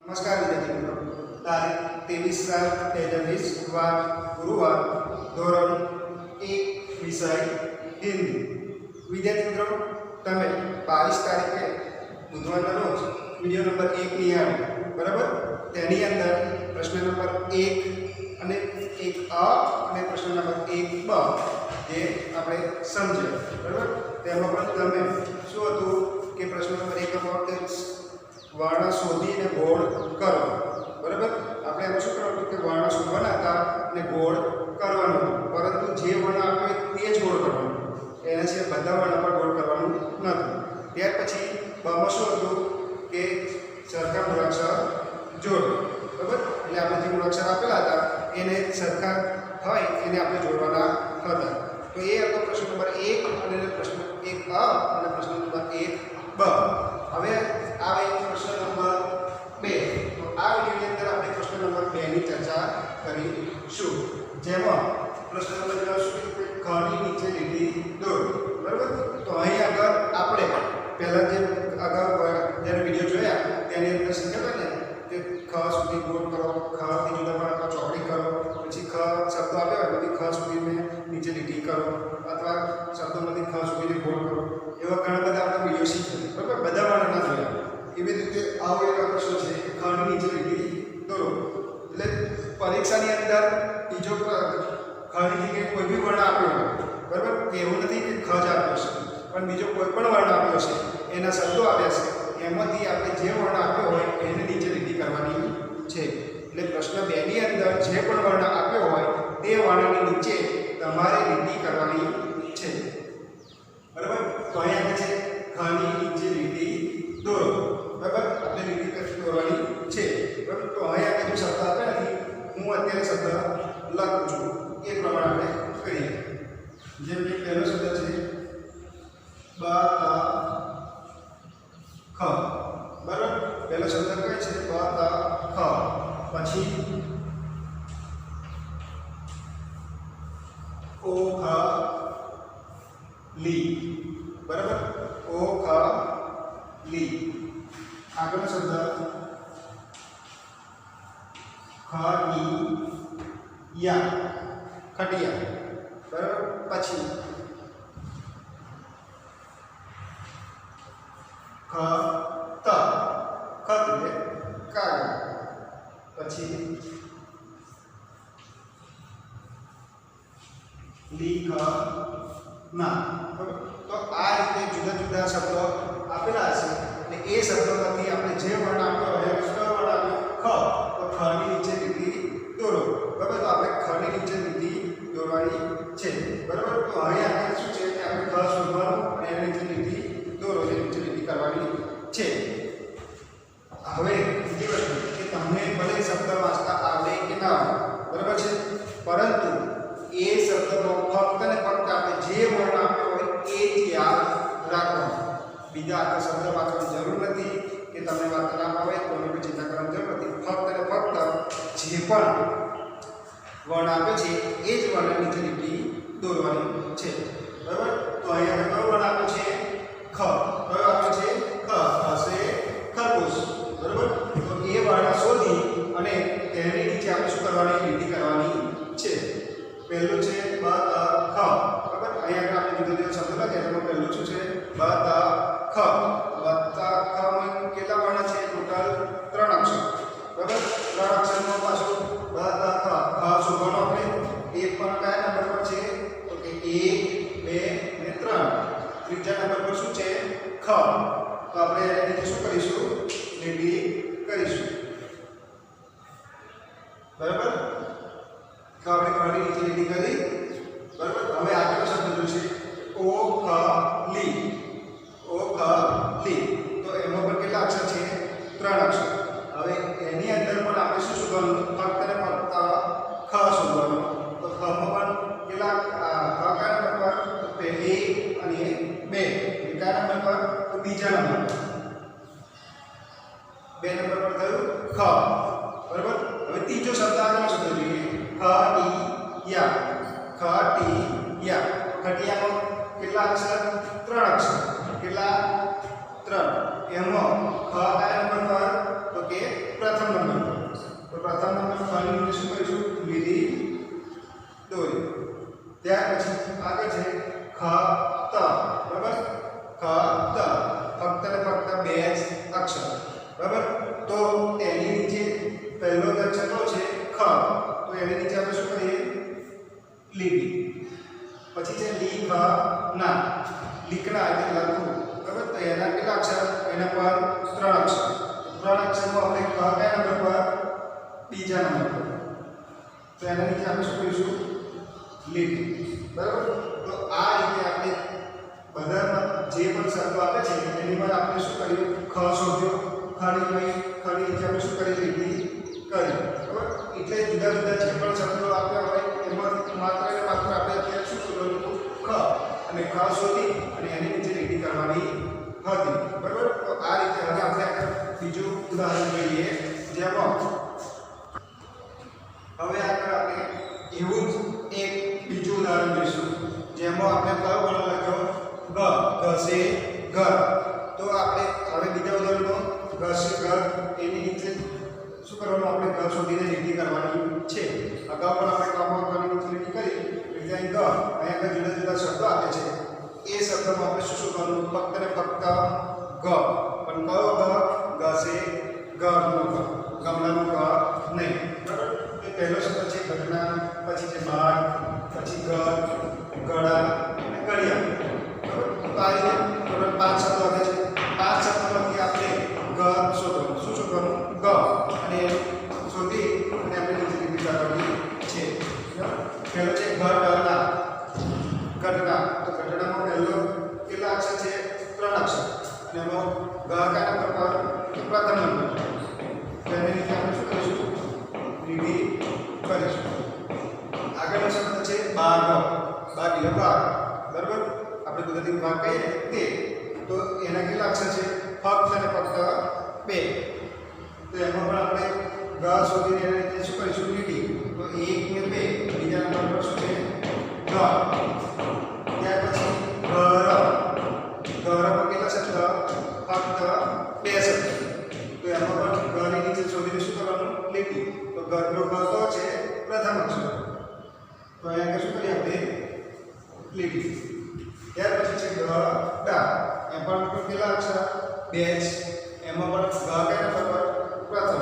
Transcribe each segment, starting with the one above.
नमस्कार विद्यार्थी मित्रों, तारीख 23/7/23 વાર ગુરુવાર ધોરણ 1 વિષય હિન્દી। વિદ્યાર્થી મિત્રો, તમે 22 તારીખે બુધવારના રોજ વિડિયો નંબર 1 નિહાળ્યો, બરાબર? તેની અંદર પ્રશ્ન નંબર 1 અને 1a અને પ્રશ્ન નંબર 1b જે આપણે સમજ્યા, બરાબર? તેમાં પણ તમે શું હતું કે પ્રશ્ન નંબર 1 માં વર્ણ શોધીને ગોળ કરો, બરાબર? આપણે એમાં શું કરવાનું કે વર્ણ શોધવાના હતા અને ગોળ કરવાનું હતું, પરંતુ જે વર્ણ આપ્યો તે જ ગોળ કરવાનું, એના સિવાય બધા વર્ણ પર ગોળ કરવાનું નથી। ત્યાર પછી બમાં શું હતું કે સરખા મૂળાક્ષર જોડો, બરાબર? એટલે આપણે જે મૂળાક્ષર આપેલા હતા એને સરખા હોય એને આપણે જોડવાના હતા। તો એ હતો પ્રશ્ન નંબર 1 અને પ્રશ્ન 1a અને પ્રશ્ન નંબર 1b। હવે આવે પ્રશ્ન નંબર 2। તો આ વિડિયોની અંદર આપણે પ્રશ્ન નંબર 2 ની ચર્ચા કરીશું, જેમાં પ્રશ્ન નંબર 2 શું છે કે ખની નીચે લીટી દોરો, બરાબર? તો અહીં આગળ આપણે પહેલા જે અગાઉ જ્યારે વિડિયો જોયા તેની અંદર શીખ્યા હતા ને કે ખ સુધી ગોળ કરો, ખ થી જુદા પાડો ચોકડી કરો, પછી ખ શબ્દો આપ્યા હોય બધી ખ સુધીને નીચે લીટી કરો, અથવા શબ્દોમાંથી ખ સુધીને ગોળ કરો, એવા ઘણા બધા આપણે વિડિયો શીખ્યા, બરાબર? બધા વર્ણ ના જોયા। એવી રીતે આવો એક પ્રશ્ન છે કે ખની નીચે લીટી દોરો, એટલે પરીક્ષાની અંદર બીજો ખની જગ્યાએ કોઈ બી વર્ણ આપ્યો હોય, બરાબર? એવું નથી કે ખ જ આપ્યો છે, પણ બીજો કોઈ પણ વર્ણ આપ્યો છે, એના શબ્દો આપ્યા છે, એમાંથી આપણે જે વર્ણ આપ્યો હોય એને નીચે લીટી કરવાની છે। એટલે પ્રશ્ન 2 ની અંદર જે પણ વર્ણ આપ્યો હોય તે વર્ણની નીચે તમારે લીટી કરવાની છે, બરાબર? તો અહીંયા છે ખની નીચે લીટી દોરો, બરાબર? આપણે લીટી કરી દોરવાની છે, બરાબર? તો અહીંયા આગળ શબ્દ આપ્યા નથી, હું અત્યારે શબ્દ લખું છું એ પ્રમાણે આપણે કરીએ। જેમ કે પહેલો શબ્દ છે બ ત ખ, બરાબર? પહેલો શબ્દ કયો છે? બ ત ખ। પછી ઓ ખ લી, બરાબર? ઓ ખ લી। આગળનો શબ્દ ખડિયા, ખડિયા, બરાબર? પછી ખત, ખત એટલે કાગળ। પછી લીખના, બરાબર? તો આ રીતે જુદા જુદા શબ્દો આપેલા હશે અને એ શબ્દોમાંથી આપણે જે વર્ણ આપ્યો હોય કયો વર્ણ આપ્યો? ખ, તો ખની નીચે લીટી દોરો, બરાબર? તો આપણે ખની નીચે લીટી દોરવાની છે, બરાબર? તો અહીં આપણે શું છે કે આપણે ખ શોધવાનું અને એની નીચે લીટી દોરો, એની નીચે લીટી કરવાની છે। હવે બીજી વસ્તુ કે તમને ભલે શબ્દ વાંચતા આવડે કે ના આવડે, બરાબર છે, પરંતુ એ શબ્દનો ફક્ત ને ફક્ત આપણે જે વર્ણ આપ્યો હોય એ જ યાદ રાખવાનું, બીજા આખા શબ્દ વાંચવાની જરૂર નથી કે તમને વાંચતા ના આવે તો કોઈ ચિંતા કરવાની જરૂર નથી। ફક્ત ને ફક્ત જે પણ વર્ણ આપે છે એ જ વર્ણ નીચે લીટી દોરવાની છે, બરાબર? તો અહીંયા કયો વર્ણ આપ્યો છે? ખ। કયો આપ્યો છે? ખ, હશે ખરગોશ, બરાબર? તો એ વર્ણ શોધી અને તેની નીચે આપણે શું કરવાની? લીટી કરવાની છે। પહેલું છે બ ત ખ, બરાબર? અહીંયા આપણે જુદા જુદા શબ્દો લખ્યા, તેમાં પહેલું શું છે? બ ત ખ। વત્તા ખ માં કેટલા વર્ણ છે? ટોટલ 3 અક્ષર, બરાબર? 3 અક્ષરનો પાછો બ ત ખ, ખ શોધવાનો આપણે એક પણ કયા નંબર પર છે? તો કે 1 2 અને 3, ત્રીજા નંબર પર શું છે? ખ। તો આપણે એને નીચે શું કરીશું? લીટી કરીશું, બરાબર? તો આપણે ખની નીચે લીટી કરી, બરાબર? હવે આગળનો શબ્દ જોઈશે ઓ ખ લી, ઓ ખ લી। તો એમાં પણ કેટલા અક્ષર છે? 3 અક્ષર। હવે એની અંદર પણ આપણે શું શોધવાનું? ફક્ત ને ફક્ત ખ શોધવાનું। તો ખ માં પણ કેટલા ખ કયા નંબર પર? તો 1 અને 2, કયા નંબર પર? તો બીજા નંબર પર, 2 નંબર પર થયું ખ, બરાબર? હવે ત્રીજો શબ્દ આગળનો શબ્દ જોઈએ ખટિયા, ખટિયા। ખટિયામાં કેટલા અક્ષર? 3 અક્ષર, કેટલા? 3। એમાં ખ કયા નંબર પર? તો કે પ્રથમ નંબર પર. તો પ્રથમ નંબર પરની અંદર શું કરીશું? લીટી દોરી. ત્યાર પછી આગળ છે ખ ત. બરાબર? ખ ત ફક્ત ને ફક્ત બે જ અક્ષર. બરાબર? તો તેની નીચે પહેલો જ અક્ષર કયો છે? ખ. તો એની નીચે આપણે શું કરીએ? લીટી. પછી છે લી ખ ના. લીકના એટલે લખવું. બરાબર? તો એના કેટલા અક્ષર? એના પર 3 અક્ષર. 3 અક્ષરમાં આપણે ખ કયા નંબર પર? બીજા નંબર પર. તો એના નીચે આપણે શું કરીશું? લીટી. બરાબર? તો આ રીતે આપણે બધા જે પણ શબ્દો આપે છે એની પર આપણે શું કર્યું? ખ શોધ્યો. ખની નીચે આપણે શું કરી? લીટી કરી. બરાબર? એટલે જુદા જુદા જે પણ શબ્દો આપ્યા હોય એમાં માત્ર ને માત્ર આપણે અત્યારે શું શોધવાનું? ખ. અને ખ શોધી અને એની નીચે લીટી કરવાની હતી. બરાબર? તો આ રીતે હવે આપણે બીજું ઉદાહરણ જોઈએ. જેમાં હવે આપણે એવું જ એક બીજું ઉદાહરણ જોઈશું જેમાં આપણે કયો વર્ણ લખ્યો? ગ. ગ સે ઘર. તો આપણે હવે બીજા ઉદાહરણમાં ગ સે ઘર એની નીચે શું કરવાનું? આપણે ઘર શોધીને લીટી કરવાની છે. અગાઉ પણ આપણે કમ્પાઉન્ડ નીચે લીટી કરી એટલે અહીં ગ. અહીંયા જુદા જુદા શબ્દો આપે છે. એ શબ્દમાં આપણે શું શોધવાનું? ફક્ત ને ફક્ત ગ. પણ કયો ગ? ગ સે ઘરનો ગ. ગમલાનો ગ નહીં. બરાબર? પહેલો શબ્દ છે ઘટના, પછી છે બાગ, પછી ઘર, ગળા અને ઘડિયાળ. બરાબર? તો આ રીતે ટોટલ 5 શબ્દો આવે છે. 5 શબ્દોમાંથી આપણે ગ શોધવાનું. શું શોધવાનું? ગ. અને શોધી અને આપણે નીચે લીટી કરવાની છે. બરાબર? પહેલો છે ઘટના. ઘટના. તો ઘટનામાં પહેલો કેટલા અક્ષર છે? 3 અક્ષર. અને એમાં ગ કયા નંબર પર? પ્રથમ નંબર. તો એને નીચે આપણે શું કરીશું? લીટી કરીશું. આગળનો શબ્દ છે બાગ. બાગ એટલે બાગ. બરાબર? આપણે ગુજરાતી બાગ કહીએ તે. તો એના કેટલા અક્ષર છે? ફક્ત અને ફક્ત 2. તો એમાં પણ આપણે ગ શોધીને એના રીતે શું કરીશું? લીટી. તો 1 ને 2. બીજા નંબર પર શું છે? ગ. ત્યાર પછી ઘર. ઘરમાં કેટલા શબ્દ? ફક્ત 2 શબ્દ. તો એમાં પણ ઘરની નીચે શોધીને શું કરવાનું? લીટી. તો ઘરનો ગ કયો છે? પ્રથમ અક્ષર. તો અહીંયા શું કરીએ આપણે? લીટી. ત્યાર પછી છે ગડા. એમાં પણ કેટલા અક્ષર? 2 જ. એમાં પણ ગ કયા નંબર પર? પ્રથમ.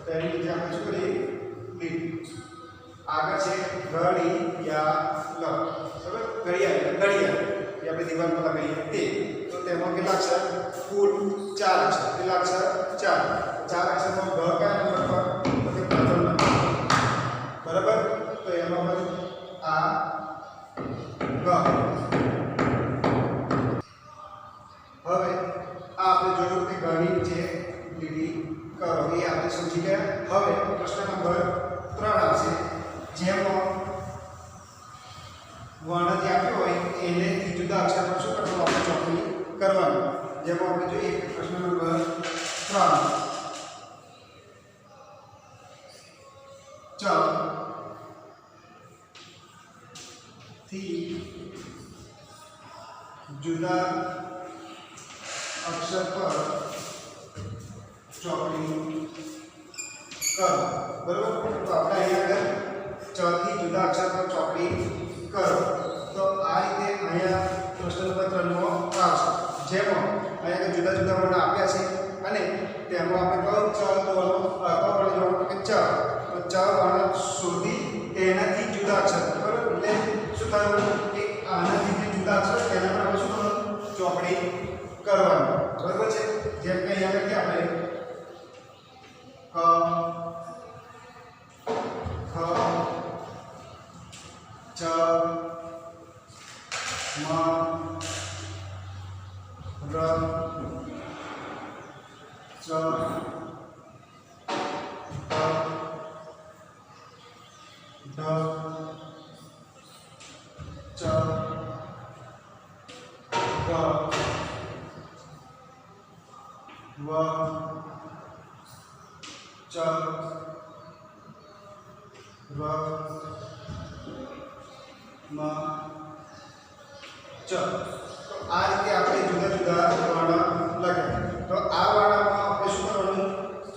તો એની નીચે આપણે શું કરીએ? લીટી. આગળ છે ઘડિયાળ. બરાબર? ઘડિયાળ એટલે ઘડિયાળ. એ આપણે દિવાલ પર લગાવીએ તે. તો તેમાં કેટલા અક્ષર? કુલ 4 અક્ષર. કેટલા અક્ષર? 4. 4 અક્ષરમાં ગ કયા નંબર પર? તો કે પ્રથમ નંબર. બરાબર? તો એમાં પણ આ ગ. હવે આ આપણે જોયું કે ગની નીચે લીટી કરો. એ આપણે સમજી ગયા. હવે પ્રશ્ન નંબર 3 આવશે જેમાં વર્ણ જે આપ્યો હોય એને જુદા અક્ષર પર શું કરવાનું? આપણે ચોકડી કરવાનું. જેમાં આપણે જોઈએ કે પ્રશ્ન નંબર 3 ચ થી જુદા અક્ષર પર ચોકડી કરો. બરાબર? તો આપણે અહીંયા આગળ ચ થી જુદા અક્ષર પર ચોકડી કરો. તો આ રીતે અહીંયા પ્રશ્ન નંબર 3 નો આવશે. જેમાં અહીંયા જુદા જુદા વર્ણ આપ્યા છે અને તેમાં આપણે કયો ચ દોરવાનો? કયો વર્ણ જોવાનો? કે ચ. તો ચ વર્ણ શોધી તેનાથી જુદા અક્ષર. બરાબર? એટલે શું થયું? કે આનાથી જે જુદા અક્ષર તેના પર આપણે શું કરવાનું? ચોકડી કરવાનું. બરાબર છે? જેમ કે અહીંયા લખીએ આપણે ક, ખ, ચ, મ, ર, ચ, ઢ, ચ, ગ, વ, ચ, ર, મ, ચ. તો આ રીતે આપણે જુદા જુદા વર્ણ લખ્યા. તો આ વર્ણમાં આપણે શું કરવાનું?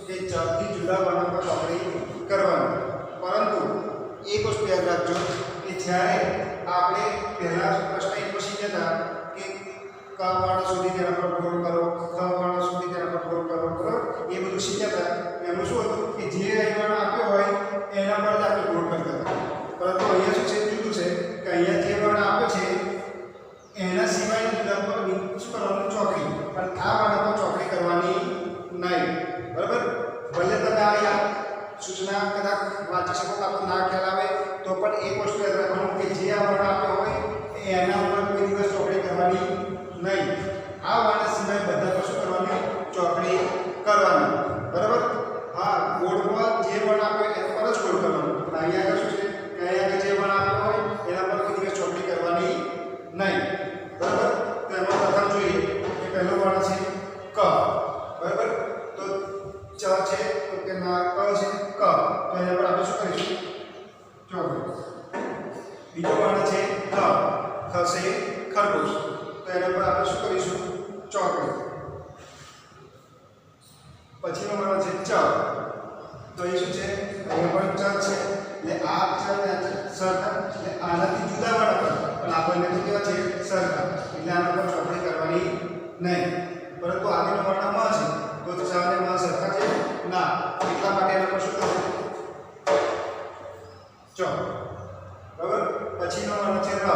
કે ચ જુદા વર્ણ પર ચોકડી કરવાની. પરંતુ એક વસ્તુ યાદ રાખજો કે જ્યારે આપણે પહેલા પ્રશ્ન એક પૂછી જતા કે ક વર્ણ સુધી તેના પર ગોળ કરો, ખ વર્ણ સુધી તેના પર ગોળ કરો, બરાબર? એ બધું શીખ્યા હતા. એમાં શું હતું કે જે વર્ણ આપ્યો હોય એના પર જ આપણે ગોળ કરતા હતા. પરંતુ અહીંયા શું છે, જુદું છે કે અહીંયા જે વર્ણ આપ્યો છે એના સિવાયના જુદા પર શું કરવાનું, ચોકડી. પણ આ વર્ણ પર ચોકડી કરવાની નહીં, બરાબર? ભલે તમે આ સૂચના કદાચ વાંચી શકો, આપણને ના ખ્યાલ આવે તો પણ એક વસ્તુ યાદ રાખવાનું કે જે આ વર્ણ આપ્યો હોય એના પર કોઈ દિવસ ચોકડી કરવાની નહીં. આ વર્ણ સિવાય બધા પર શું કરવાની, ચોકડી કરવાની, બરાબર? હા, બોર્ડમાં જે વર્ણ આપ્યો એના પર જ ગોળ કરવાનું. અહીંયા આગળ શું છે કે અહીંયા આગળ જે વર્ણ આપ્યો હોય એના પર કોઈ દિવસ ચોકડી કરવાની નહીં, બરાબર? તો એમાં પ્રથમ જોઈએ કે પહેલો વર્ણ છે ક, બરાબર? તો ચ છે તો કે ના, ક છે ક, તો એના પર આપણે શું કરીશું, ચોકડી. બીજો વર્ણ છે ખ, ખ છે ખરગોશ, તો એના પર આપણે શું કરીશું, ચોકડી. પછીનો વર્ણ છે ચ, તો એ શું છે, અહીંયા પણ ચ છે એટલે આ ચ ને સરખા, એટલે આનાથી જુદા વર્ણ પર, પણ આપણને તો કેવા છે, સરખા, એટલે આના પર ચોકડી કરવાની નહીં. પરંતુ આગળનો વર્ણ મ છે તો ચ અને મ સરખા છે ના, એટલા માટે એના પર શું કરવું, ચ, બરાબર? પછીનો વર્ણ છે ર,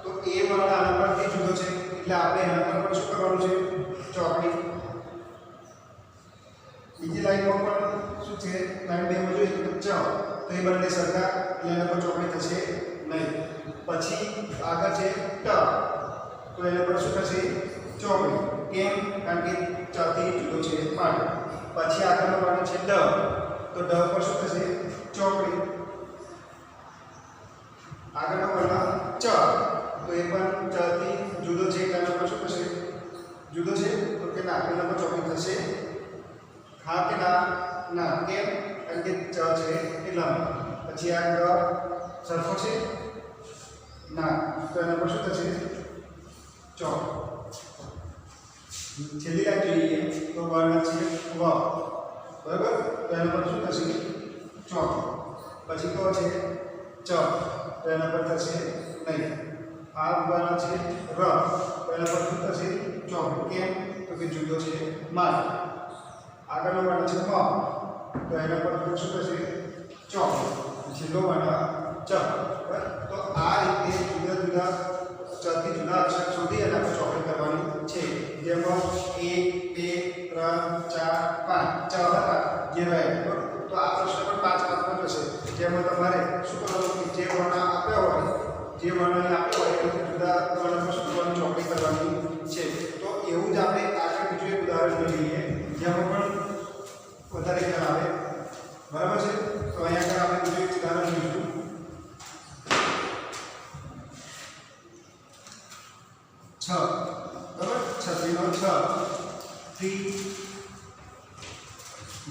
તો એ વર્ણ આના પરથી જુદો છે એટલે આપણે એના પર પણ શું કરવાનું છે, ચોકડી. બીજી લાઈનમાં પણ શું છે, લાઈન 2 માં જોઈએ તો ચ, તો એ બંને સરખા એટલે એના પર ચોકડી થશે નહીં. પછી આગળ છે ટ, તો એના પર શું થશે, ચોકડી. કેમ? કારણ કે ચ થી જુદો છે માટે. પછી આગળનો વર્ણ છે ડ, તો ડ પર શું થશે, ચોકડી. આગળનો વર્ણ ચ, તો એ પણ ચ થી જુદો છે એટલે એના પર શું થશે, જુદો છે તો કે ના, એના પર ચોકડી થશે. હા કે ના, ના. કેમ? કારણ કે ચ છે એટલા. પછી આ ગ સરખો છે ના, તો એના પર શું થશે, ચોક. છેલ્લી લાઈન જોઈએ તો વર્ણ છે વ, બરાબર? તો એના પર શું થશે, ચોક. પછી કયો છે ચ, તો એના પર થશે નહીં. આ વર્ણ છે ર, તો એના પર શું થશે, ચોક. કેમ? તો કે જુદો છે માર. આગળનો વર્ણ છે મ, તો એના પર શું થશે, ચોક. છેલ્લો વર્ણ ચ, બરાબર? તો આ રીતે જુદા જુદા ચ થી જુદા અક્ષર શોધી અને આપણે ચોકડી કરવાની છે. જેમાં 1 2 3 4 5 ચ હતા જે રહ્યા, તો આ પ્રશ્ન પણ 5 5 થશે. જેમાં તમારે શું કરવાનું કે જે વર્ણ આપ્યો હોય, જે વર્ણને આપ્યો હોય એ જુદા વર્ણ પર શું કરવાની, ચોકડી કરવાની છે. તો એવું જ આપણે આગળ બીજું એક ઉદાહરણ જોઈએ જેમાં પણ વધારે ખ્યાલ આવે, બરાબર છે? તો અહીંયા આગળ આપણે બીજું એક ઉદાહરણ જોઈશું. છ, બરાબર? છત્રીનો છ થી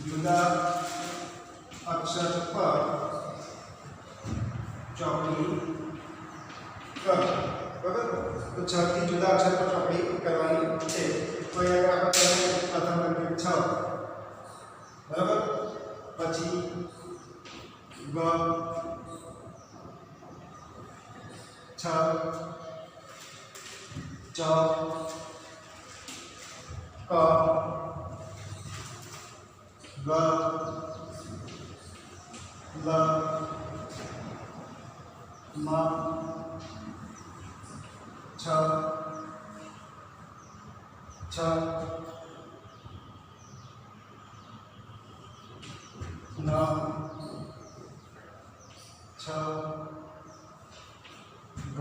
જુદા અક્ષર પર ચોકડી કર, બરાબર? તો 6 થી જુદા અક્ષર પર ચોકડી કરવાની છે. તો અહીંયા આપણે પ્રથમ લખીએ 6, બરાબર? પછી ગ 6 ચ ક ગ લ મ છ છ ન છ ગ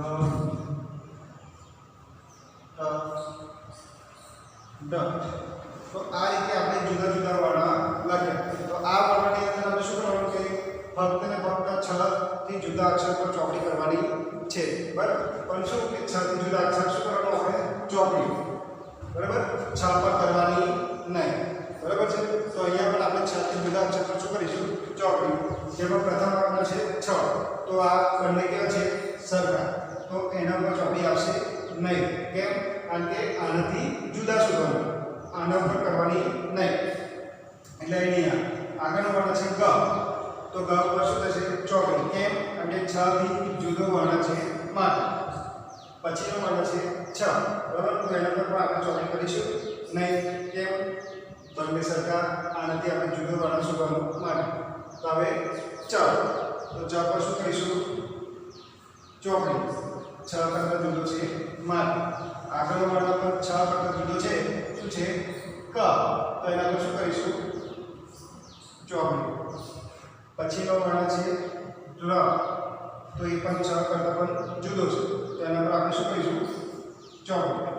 ડ. તો આ રીતે આપણે જુદા જુદા વર્ણ લખ્યા. તો આ વર્ણની અંદર આપણે શું કરવાનું કે ફક્ત ને ફક્ત 6 થી જુદા અક્ષર પર ચોકડી કરવાની છે, બરાબર? પણ શું કે 6 થી જુદા અક્ષર શું કરવાનું, આપણે ચોકડી, બરાબર? 6 પર કરવાની નહીં, બરાબર છે? તો અહીંયા પણ આપણે 6 થી જુદા અક્ષર પર શું કરીશું, ચોકડી. જેમાં પ્રથમ વર્ણ છે 6, તો આ બંને કેવા છે, સરખા, તો એના પર ચોકડી આવશે નહીં. કેમ? કારણ કે આનાથી જુદા શોધવાનું, આના પર કરવાની નહીં એટલે અહીં નહીં આવે. આગળનો વર્ણ છે ગ, તો ગ ઉપર શું થશે ચોકડી. કેમ? કારણ કે 6 થી જુદો વર્ણ છે માટે. પછીનો વર્ણ છે છ, બરાબર. તો એના પર પણ આપણે ચોકડી કરીશું નહીં. કેમ? બંને સરખા આનાથી આપણે જુદો વર્ણ શોધવાનું માટે. તો હવે ચ, તો ચ પર શું કરીશું ચોકડી. 6 કરતા જુદો છે માટે. આગળનો વર્ણ પણ 6 કરતા જુદો છે, શું છે ક, તો એના પર શું કરીશું ચોકડી. પછીનો વર્ણ છે ર, તો એ પણ 6 કરતા પણ જુદો છે, તો એના પર આપણે શું કરીશું ચોકડી.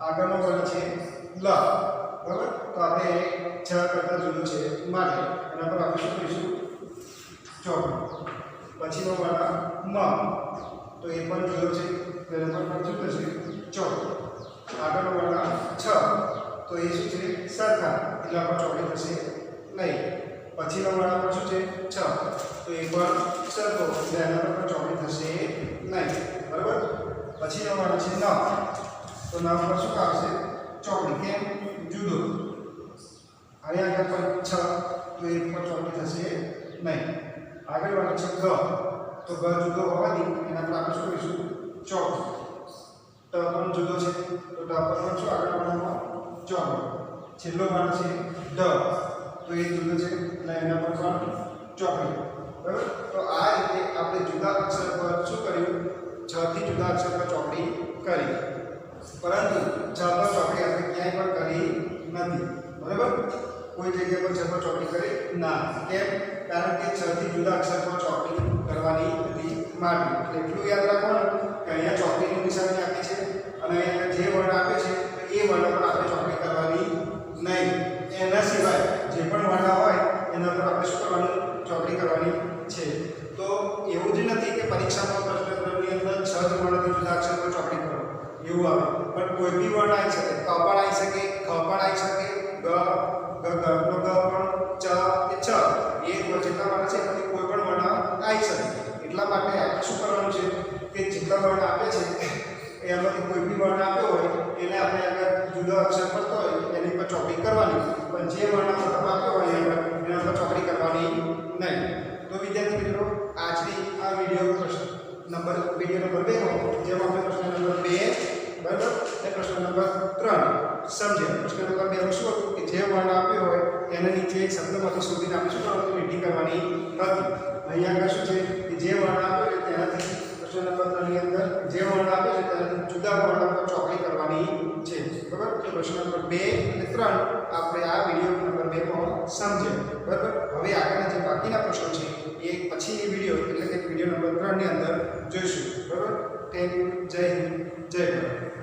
આગળનો વર્ણ છે લ, બરાબર. તો આપણે 6 કરતા જુદો છે માટે એના પર આપણે શું કરીશું ચોકડી. પછીનો વર્ણ મ, તો એ પણ જુદો છે, તો એના પર શું થશે ચોકડી. આગળનો વર્ણ છ, તો એ શું છે સરખા, એટલા પર ચોકડી થશે નહીં. પછીનો વર્ણ પર શું છે છ, તો એ પણ સરખો, એટલે એના પર ચોકડી થશે નહીં, બરાબર. પછીનો વર્ણ છે ન, તો ન પર શું આવશે ચોકડી. કેમ? જુદો. અને આગળ પણ 6, તો એ પર ચોકડી થશે નહીં. આગળ વર્ણ છે ગ, તો ગ જુદો હોવાથી એના પર આપણે શું કરીશું ચોકડી. ટ પણ જુદો છે, તો ટ પર પણ શું આગળ વર્ણમાં ચોકડી. છેલ્લો વર્ણ છે ડ, તો એ જુદો છે, એટલે એના પર પણ ચોકડી, બરાબર. તો આ રીતે આપણે જુદા અક્ષર પર શું કર્યું 6 થી જુદા અક્ષર પર ચોકડી કરી, પરંતુ 6 પર ચોકડી આપણે ક્યાંય પણ કરી નથી, બરાબર. કોઈ જગ્યા પર 6 પર ચોકડી કરી ના. કેમ? કારણ કે 6 થી જુદા અક્ષર પર ચોકડી કરવાની હતી માટે. એટલું યાદ રાખવાનું કે અહીંયા ચોકડીની નિશાની આપી છે અને અહીંયા જે વર્ણ આપે છે એ વર્ણ પર આપણે ચોકડી કરવાની નહીં. એના સિવાય જે પણ વર્ણ હોય એના પર આપણે શું કરવાનું ચોકડી કરવાની છે. તો એવું જ નથી કે પરીક્ષામાં પ્રશ્નપત્રની અંદર 6 જ વર્ણથી જુદા અક્ષર પર ચોકડી કરો એવું આવે, પણ કોઈ બી વર્ણ આવી શકે. ક પણ આવી શકે, ખ પણ આવી શકે, ગ નો ગ પણ, ચ કે છ, એ જેટલા વર્ણ છે એમાંથી કોઈ પણ વર્ણ આવી શકે. એટલા માટે આપણે શું કરવાનું છે કે જેટલા વર્ણ આપે છે એમાંથી કોઈ બી વર્ણ આપ્યો હોય એને આપણે અગર જુદા અક્ષર પર હોય એની પર ચોકડી કરવાની, પણ જે વર્ણ પ્રથમ આપ્યો હોય એના પર ચોકડી કરવાની નહીં. તો વિદ્યાર્થી મિત્રો, આજની આ વિડીયો નંબર 2 જેમાં આપણે પ્રશ્ન નંબર 2 બરાબર અને પ્રશ્ન નંબર 3 સમજ્યા. પ્રશ્ન નંબર 2 માં શું હતું કે જે વર્ણ આપ્યો હોય એને નીચે એક શબ્દમાંથી શોધીને આપણે શું કરવાનું લીટી કરવાની હતી. અહીંયા આગળ શું છે કે જે વર્ણ આપ્યો છે તેનાથી પ્રશ્ન નંબર 3 ની અંદર જે વર્ણ આપ્યો છે તેનાથી જુદા વર્ણ પર ચોકડી કરવાની છે, બરાબર. તો પ્રશ્ન નંબર 2 અને 3 આપણે આ વિડીયો નંબર 2 માં સમજ્યા, બરાબર. હવે આગળના જે બાકીના પ્રશ્નો છે એ પછીની વિડીયો એટલે કે વિડીયો નંબર 3 ની અંદર જોઈશું, બરાબર. Thank you. જય હિન્દ, જય ભારત.